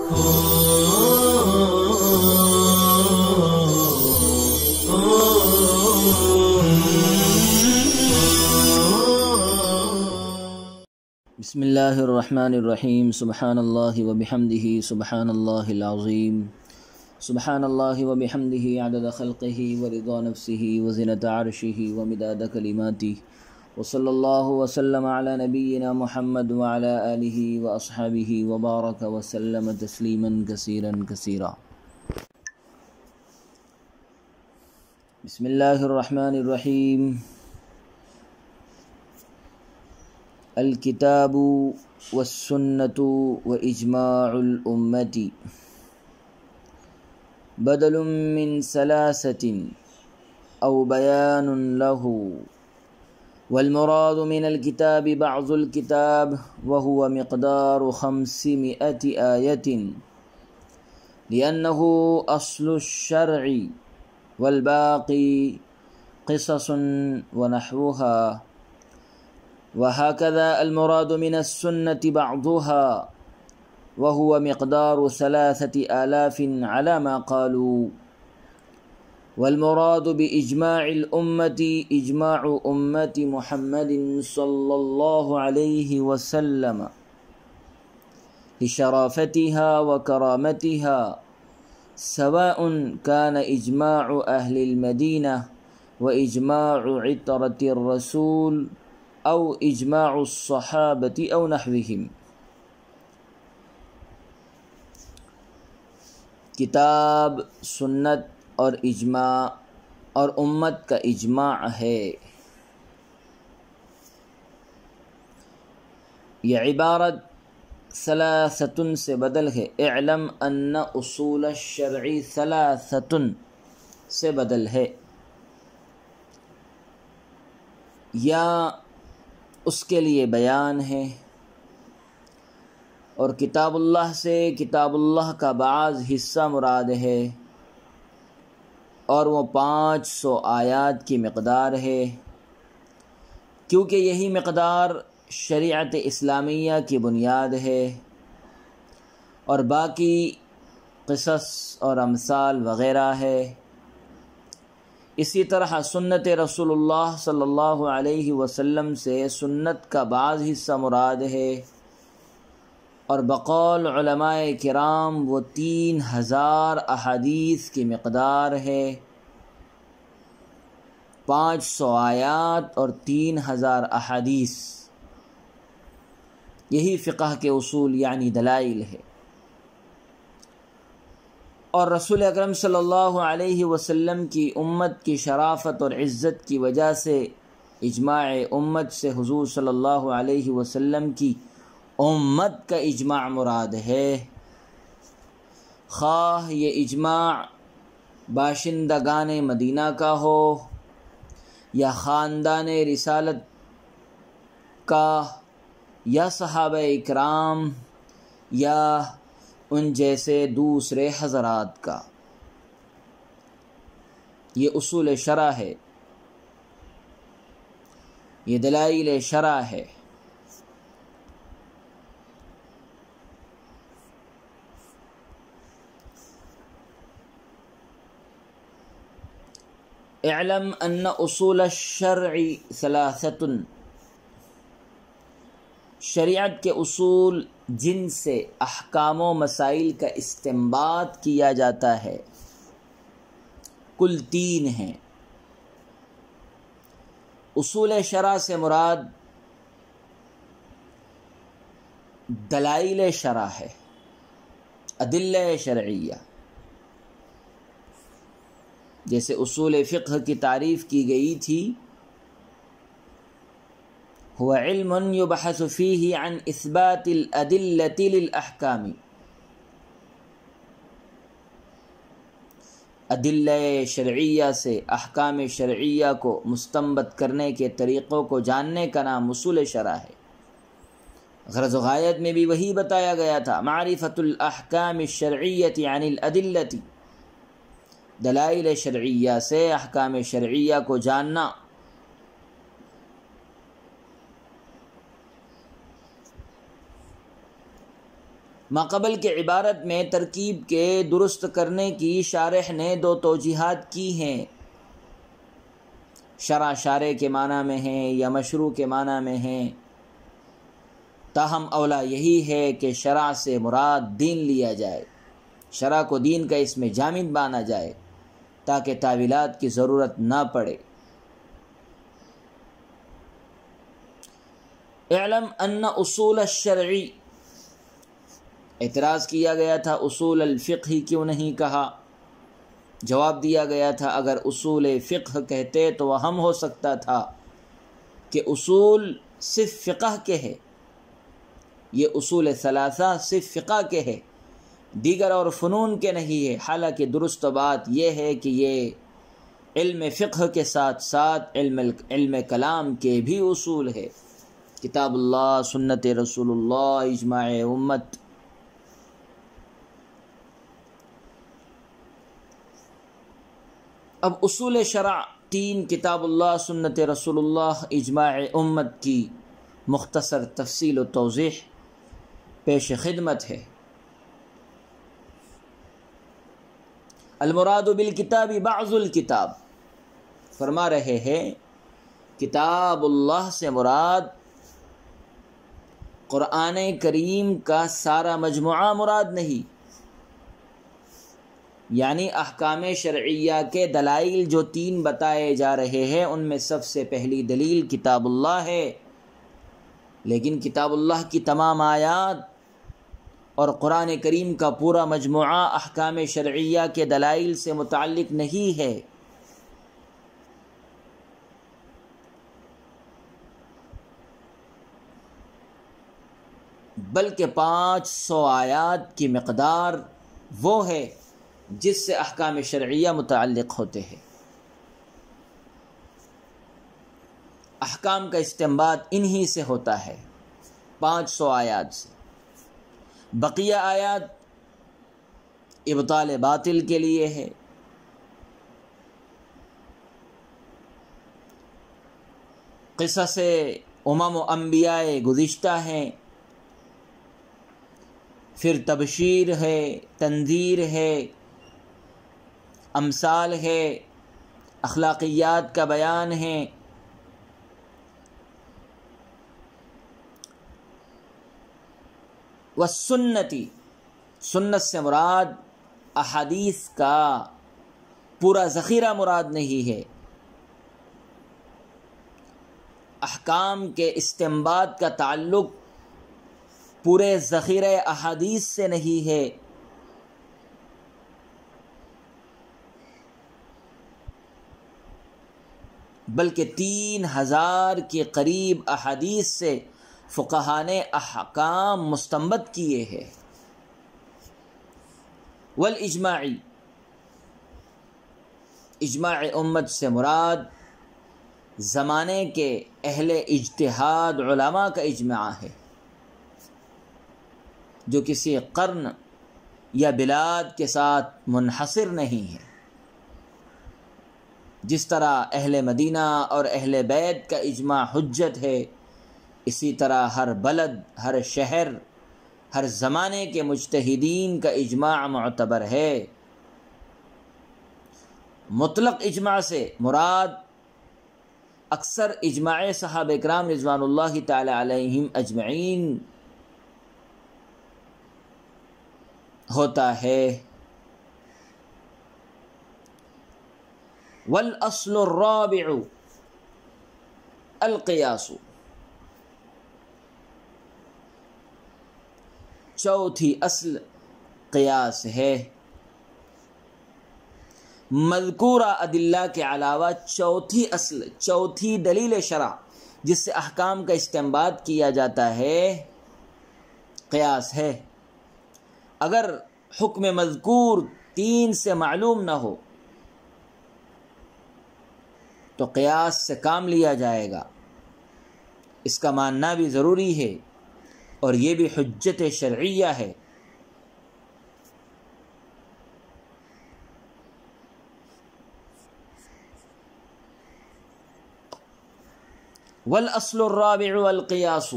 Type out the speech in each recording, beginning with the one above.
بسم اللہ الرحمن الرحیم سبحان اللہ وبحمدہ سبحان اللہ العظیم سبحان اللہ وبحمدہ عدد خلقہ ورضا نفسہ وزنۃ عرشہ ومداد کلماتہ وصلی اللہ وسلم علی نبینا محمد وعلی آلہ واصحابہ وبارک وسلم تسلیما کثیرا کثیرا۔ بسم اللہ الرحمن الرحیم۔ الکتاب والسنة وإجماع الأمة بدل من ثلاثة أو بيان له، والمراد من الكتاب بعض الكتاب وهو مقدار 500 آية لأنه أصل الشرع، والباقي قصص ونحوها، وهكذا المراد من السنة بعضها وهو مقدار 3000 على ما قالوا، والمراد بإجماع الأمة إجماع أمة محمد صلى الله عليه وسلم لشرافتها وكرامتها، سواء كان إجماع أهل المدينة وإجماع عترة الرسول او اجماع الصحابة او نحوهم۔ کتاب، سنت اور اجماع اور امت کا اجماع ہے۔ یہ عبارت ثلاثۃ سے بدل ہے۔ اعلم ان اصول الشرع ثلاثۃ سے بدل ہے، یا اس کے لیے بیان ہے، اور کتاب اللہ سے کتاب اللہ کا بعض حصہ مراد ہے، اور وہ 500 آیات کی مقدار ہے، کیونکہ یہی مقدار شریعت اسلامیہ کی بنیاد ہے، اور باقی قصص اور امثال وغیرہ ہے۔ اسی طرح سنت رسول اللہ صلی اللہ علیہ وسلم سے سنت کا بعض حصہ مراد ہے، اور بقول علماء کرام وہ 3000 احادیث کی مقدار ہے۔ 500 آیات اور 3000 احادیث، یہی فقہ کے اصول یعنی دلائل ہے۔ اور رسول اکرم صلی اللہ علیہ وسلم کی امت کی شرافت اور عزت کی وجہ سے اجماع امت سے حضور صلی اللہ علیہ وسلم کی امت کا اجماع مراد ہے، خواہ یہ اجماع باشندگان مدینہ کا ہو یا خاندان رسالت کا یا صحابہ اکرام یا ان جیسے دوسرے حضرات کا۔ یہ اصول شرع ہے، یہ دلائل شرع ہے۔ اعلم ان اصول الشرع ثلاثۃ، شریعت کے اصول جن سے احکام و مسائل کا استنباط کیا جاتا ہے کل 3 ہیں۔ اصول شرع سے مراد دلائل شرع ہے، ادلہ شرعیہ۔ جیسے اصول فقہ کی تعریف کی گئی تھی، هو علم يبحث فيه عن اثبات الادلة للاحکام، ادلہ شرعیہ سے احکام شرعیہ کو مستنبط کرنے کے طریقوں کو جاننے کا نام اصول شرع ہے۔ غرض و غایت میں بھی وہی بتایا گیا تھا، معرفت الاحکام الشرعیۃ عن الادلۃ، دلائل شرعیہ سے احکام شرعیہ کو جاننا۔ ماقبل کے عبارت میں ترکیب کے درست کرنے کی شارح نے دو توجیحات کی ہیں، شرع شارع کے معنی میں ہیں یا مشروع کے معنی میں ہیں، تاہم اولا یہی ہے کہ شرع سے مراد دین لیا جائے، شرع کو دین کا اس میں جامد مانا جائے تاکہ تاویلات کی ضرورت نہ پڑے۔ اعلم ان اصول الشرعی، اعتراض کیا گیا تھا اصول الفقہ کیوں نہیں کہا؟ جواب دیا گیا تھا اگر اصول فقہ کہتے تو وہ ہم ہو سکتا تھا کہ اصول صرف فقہ کے ہے، یہ اصول ثلاثہ صرف فقہ کے ہے، دیگر اور فنون کے نہیں ہے۔ حالانکہ درست بات یہ ہے کہ یہ علم فقہ کے ساتھ ساتھ علم کلام کے بھی اصول ہے، کتاب اللہ، سنت رسول اللہ، اجماع امت۔ اب اصول شرع تین، کتاب اللہ، سنت رسول اللہ، اجماع امت کی مختصر تفصیل و توضیح پیش خدمت ہے۔ المراد بالکتاب بعض الکتاب، فرما رہے ہیں کتاب اللہ سے مراد قرآن کریم کا سارا مجموعہ مراد نہیں، یعنی احکام شرعیہ کے دلائل جو تین بتائے جا رہے ہیں ان میں سب سے پہلی دلیل کتاب اللہ ہے، لیکن کتاب اللہ کی تمام آیات اور قرآن کریم کا پورا مجموعہ احکام شرعیہ کے دلائل سے متعلق نہیں ہے۔ بلکہ 500 آیات کی مقدار وہ ہے جس سے احکام شرعیہ متعلق ہوتے ہیں۔ احکام کا استنباط انہی سے ہوتا ہے، 500 آیات سے۔ بقیہ آیات ابطال باطل کے لیے ہے، قصص امم و انبیاء گزشتہ ہیں، پھر تبشیر ہے، تنذیر ہے، امثال ہے، اخلاقیات کا بیان ہے، والسنتی، سنت سے مراد احادیث کا پورا ذخیرہ مراد نہیں ہے، احکام کے استنباط کا تعلق پورے ذخیرہ احادیث سے نہیں ہے، بلکہ 3000 کے قریب احادیث سے فقہاء نے احکام مستنبط کیے ہیں۔ والاجماعی، اجماع امت سے مراد زمانے کے اہل اجتہاد علماء کا اجماع ہے، جو کسی قرن یا بلاد کے ساتھ منحصر نہیں ہے۔ جس طرح اہل مدینہ اور اہل بیت کا اجماع حجت ہے، اسی طرح ہر بلد، ہر شہر، ہر زمانے کے مجتہدین کا اجماع معتبر ہے۔ مطلق اجماع سے مراد اکثر اجماع صحابہ کرام رضوان اللہ تعالی علیہم اجمعین ہوتا ہے۔ والاصل الرابع القیاس، چوتھی اصل قیاس ہے۔ مذکورہ ادلہ کے علاوہ چوتھی اصل، چوتھی دلیل شرع جس سے احکام کا استنباط کیا جاتا ہے، قیاس ہے۔ اگر حکم مذکور 3 سے معلوم نہ ہو تو قیاس سے کام لیا جائے گا، اس کا ماننا بھی ضروری ہے اور یہ بھی حجت شرعیہ ہے۔ والاصل الرابع القیاس،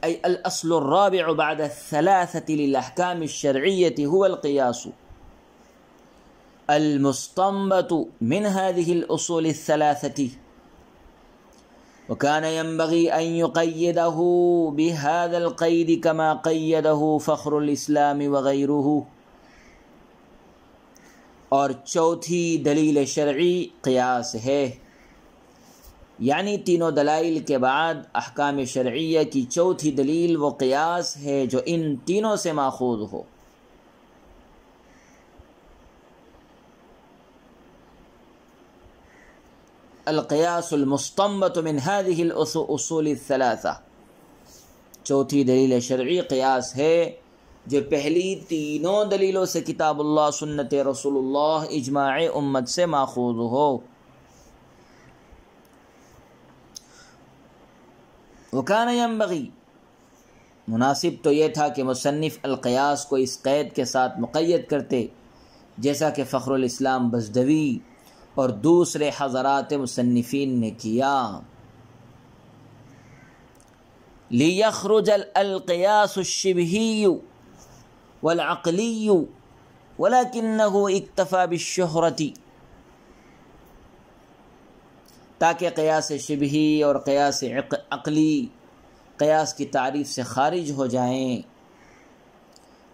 أي الأصل الرابع بعد الثلاثة للأحكام الشرعية هو القياس المستنبط من هذه الأصول الثلاثة، وكان ينبغي أن يقيده بهذا القيد كما قيده فخر الإسلام وغيره۔ اور چوتھی دلیل شرعی قیاس ہے، یعنی تینوں دلائل کے بعد احکام شرعیہ کی چوتھی دلیل وہ قیاس ہے جو ان تینوں سے ماخوذ ہو۔ القیاس المستنبط من هذه الاصول الثلاثہ، چوتھی دلیل شرعی قیاس ہے جو پہلی تینوں دلیلوں سے کتاب اللہ، سنت رسول اللہ، اجماع امت سے ماخوذ ہو۔ وکان ينبغی، مناسب تو یہ تھا کہ مصنف القیاس کو اس قید کے ساتھ مقید کرتے جیسا کہ فخر الاسلام بزدوی اور دوسرے حضرات مصنفین نے کیا۔ لیخرج القیاس الشبہی والعقلی ولکنہ اکتفى بالشہرۃ، تاکہ قیاس شبہی اور قیاس عقلی قیاس کی تعریف سے خارج ہو جائیں،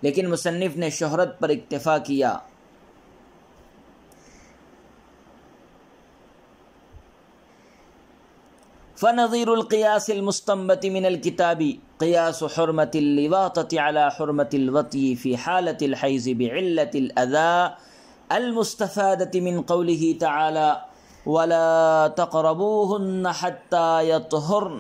لیکن مصنف نے شہرت پر اکتفا کیا۔ فنظیر القیاس المستنبط من الكتاب قیاس حرمة اللواطة على حرمة الوطی فی حالة الحیض بعلة الأذى المستفادة من قوله تعالى ولا تقربوهن حتى يطهرن۔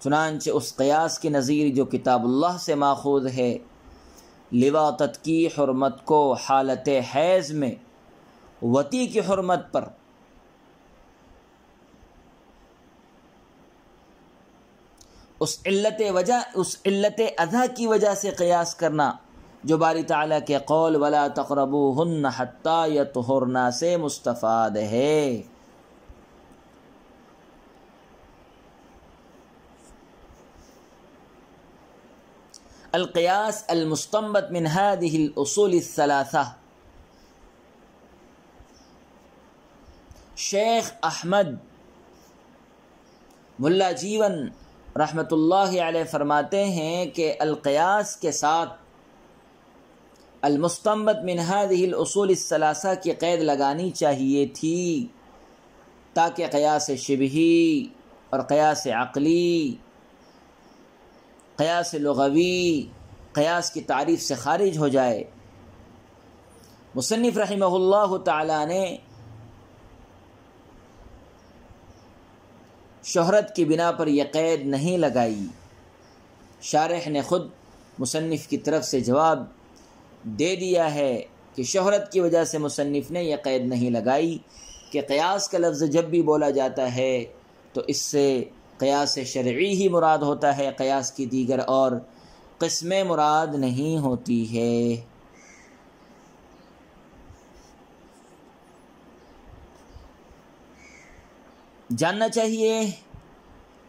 چنانچہ اس قیاس کی نظیر جو کتاب اللہ سے ماخوذ ہے، لواطت کی حرمت کو حالت حیض میں وطی کی حرمت پر اس علت اذی کی وجہ سے قیاس کرنا جو باری تعالیٰ کے قول ولا تقربوہن حتی یطہرن سے مستفاد ہے۔ القیاس المستنبط من هذه الاصول الثلاثہ، شیخ احمد ملا جیون رحمۃ اللہ علیہ فرماتے ہیں کہ القیاس کے ساتھ المستنبط من هذه الاصول الثلاثہ کی قید لگانی چاہیے تھی تاکہ قیاس شبہی اور قیاس عقلی، قیاس لغوی قیاس کی تعریف سے خارج ہو جائے۔ مصنف رحمہ اللہ تعالی نے شہرت کی بنا پر یہ قید نہیں لگائی، شارح نے خود مصنف کی طرف سے جواب دے دیا ہے کہ شہرت کی وجہ سے مصنف نے یہ قید نہیں لگائی کہ قیاس کا لفظ جب بھی بولا جاتا ہے تو اس سے قیاس شرعی ہی مراد ہوتا ہے، قیاس کی دیگر اور قسمیں مراد نہیں ہوتی ہے۔ جاننا چاہیے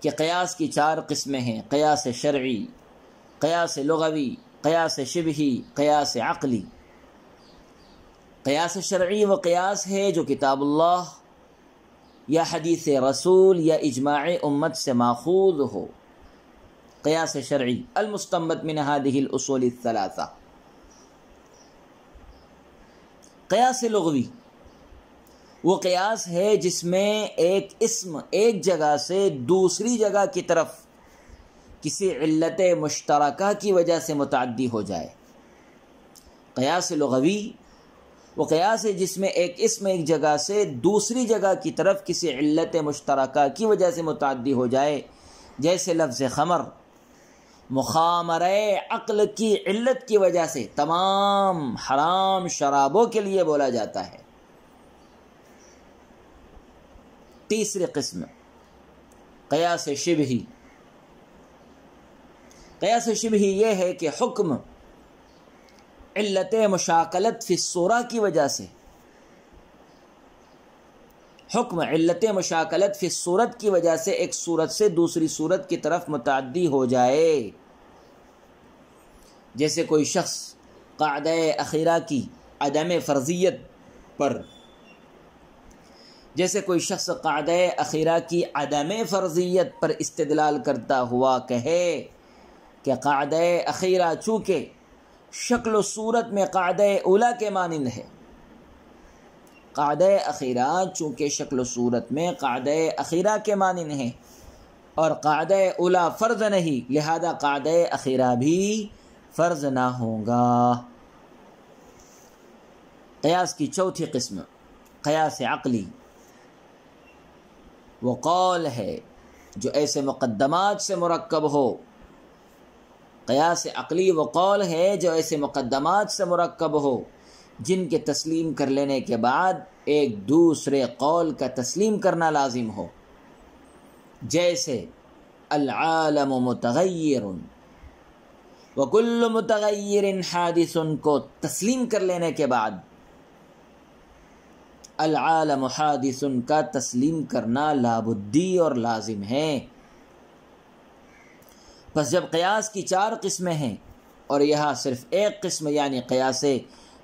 کہ قیاس کی 4 قسمیں ہیں: قیاس شرعی، قیاس لغوی، قیاس شبہی، قیاس عقلی۔ قیاس شرعی وہ قیاس ہے جو کتاب اللہ یا حدیث رسول یا اجماع امت سے ماخوذ ہو۔ قیاس شرعی المستنبط من هذه الاصول الثلاثہ۔ قیاس لغوی وہ قیاس ہے جس میں ایک اسم ایک جگہ سے دوسری جگہ کی طرف کسی علت مشترکہ کی وجہ سے متعدی ہو جائے۔ قیاس لغوی وہ قیاس ہے جس میں ایک اسم ایک جگہ سے دوسری جگہ کی طرف کسی علت مشترکہ کی وجہ سے متعدی ہو جائے، جیسے لفظ خمر مخامرہ عقل کی علت کی وجہ سے تمام حرام شرابوں کے لیے بولا جاتا ہے۔ تیسری قسم قیاس شبہی۔ قیاس شبہی یہ ہے کہ حکم علت مشاکلت فی الصورہ کی وجہ سے حکم علت مشاکلت فی صورت کی وجہ سے ایک صورت سے دوسری صورت کی طرف متعدی ہو جائے، جیسے کوئی شخص قاعدہ اخیرہ کی عدم فرضیت پر استدلال کرتا ہوا کہے کہ قاعدہ اخیرہ چونکہ شکل و صورت میں قاعدہ اولیٰ کے مانند ہے، قاعدہ اخیرہ چونکہ شکل و صورت میں قاعدہ اخیرہ کے مانند ہے اور قاعدہ اولیٰ فرض نہیں، لہذا قاعدہ اخیرہ بھی فرض نہ ہوگا۔ قیاس کی چوتھی قسم قیاس عقلی، وہ قول ہے جو ایسے مقدمات سے مرکب ہو۔ قیاس عقلی وہ قول ہے جو ایسے مقدمات سے مرکب ہو جن کے تسلیم کر لینے کے بعد ایک دوسرے قول کا تسلیم کرنا لازم ہو، جیسے العالم متغیر وکل متغیر حادث کو تسلیم کر لینے کے بعد العالم حادث کا تسلیم کرنا لابدی اور لازم ہے۔ پس جب قیاس کی 4 قسمیں ہیں اور یہاں صرف ایک قسم یعنی قیاس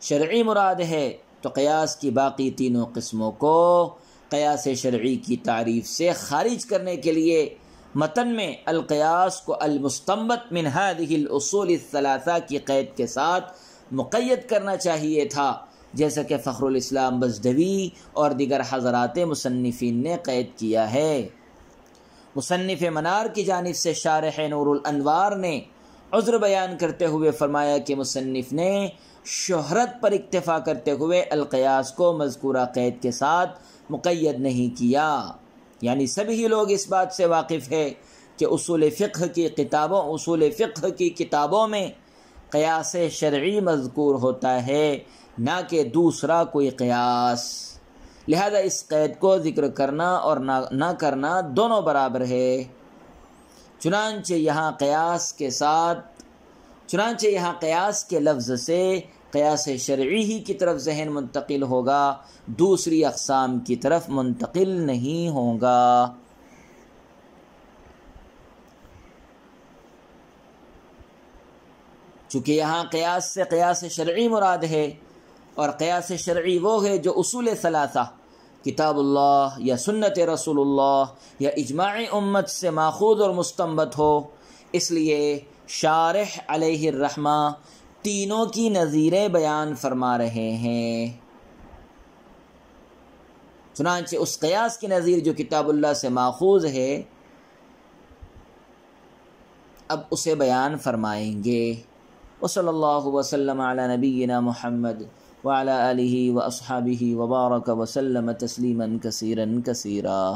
شرعی مراد ہے، تو قیاس کی باقی تینوں قسموں کو قیاس شرعی کی تعریف سے خارج کرنے کے لیے متن میں القیاس کو المستنبط من هذه الاصول الثلاثہ کی قید کے ساتھ مقید کرنا چاہیے تھا، جیسا کہ فخر الاسلام بزدوی اور دیگر حضرات مصنفین نے قید کیا ہے۔ مصنف منار کی جانب سے شارح نور الانوار نے عذر بیان کرتے ہوئے فرمایا کہ مصنف نے شہرت پر اکتفا کرتے ہوئے القیاس کو مذکورہ قید کے ساتھ مقید نہیں کیا، یعنی سبھی لوگ اس بات سے واقف ہے کہ اصول فقہ کی کتابوں میں قیاس شرعی مذکور ہوتا ہے، نہ کہ دوسرا کوئی قیاس، لہذا اس قید کو ذکر کرنا اور نہ کرنا دونوں برابر ہے۔ چنانچہ یہاں قیاس کے لفظ سے قیاس شرعی ہی کی طرف ذہن منتقل ہوگا، دوسری اقسام کی طرف منتقل نہیں ہوگا۔ چونکہ یہاں قیاس سے قیاس شرعی مراد ہے، اور قیاس شرعی وہ ہے جو اصول ثلاثہ کتاب اللہ یا سنت رسول اللہ یا اجماع امت سے ماخوذ اور مستنبط ہو، اس لیے شارح علیہ الرحمہ تینوں کی نظیریں بیان فرما رہے ہیں۔ چنانچہ اس قیاس کی نظیر جو کتاب اللہ سے ماخوذ ہے اب اسے بیان فرمائیں گے۔ وصلی اللہ وسلم علی نبینا محمد وعلى آلہ واصحابہ وبارک وسلم تسلیما کثیرا کثیرا۔